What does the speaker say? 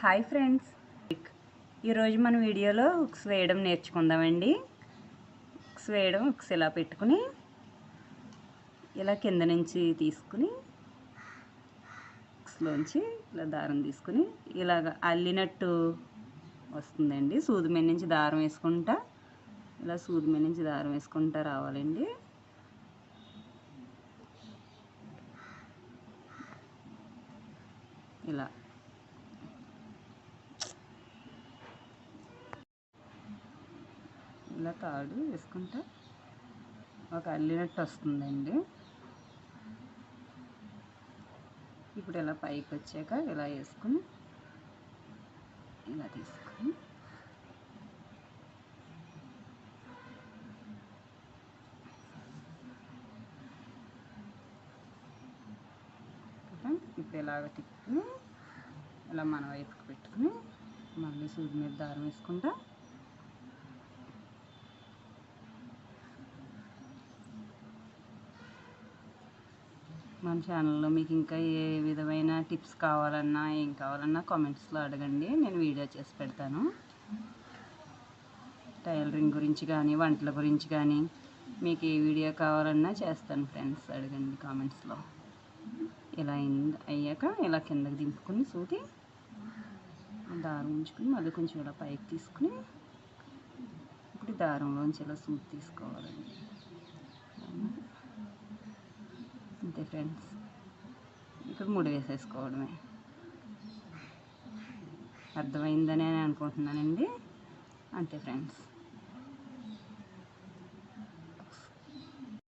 Hi friends, ఈరోజు మన వీడియోలో ఉక్స్ వేయడం నేర్చుకుందామండి. ఉక్స్ వేయడం ఉక్స్ ఇలా పెట్టుకుని ఇలా కింద నుంచి తీసుకుని ఉక్స్లోంచి ఇలా దారం తీసుకుని ఇలాగ అల్లినట్టు వస్తుందండి. సూది మీద నుంచి దారం వేసుకుంటా ఇలా సూది మీద నుంచి దారం వేసుకుంటా రావాలండి. ఇలా తాడు వేసుకుంటా ఒక అల్లినట్టు వస్తుందండి. ఇప్పుడు ఇలా పైకి వచ్చాక ఇలా వేసుకుని ఇలా తీసుకుని ఇప్పుడు ఇలాగ తిప్పుకుని ఇలా మన వైపుకి పెట్టుకుని మళ్ళీ సూది మీద దారం వేసుకుంటా మన ఛానల్లో మీకు ఇంకా ఏ విధమైన టిప్స్ కావాలన్నా ఏం కావాలన్నా కామెంట్స్లో అడగండి, నేను వీడియో చేసి పెడతాను. టైలరింగ్ గురించి కానీ వంటల గురించి కానీ మీకు ఏ వీడియో కావాలన్నా చేస్తాను ఫ్రెండ్స్, అడగండి కామెంట్స్లో. ఇలా అయ్యాక ఇలా కిందకి దింపుకుని సూది దారం ఉంచుకుని మళ్ళీ కొంచెం ఇలా పైకి తీసుకుని ఇప్పుడు దారంలోంచి ఇలా సూది తీసుకోవాలండి. అంతే ఫ్రెండ్స్, ఇక్కడ ముడి వేసేసుకోవడమే. అర్థమైందని అనుకుంటున్నానండి. అంతే ఫ్రెండ్స్.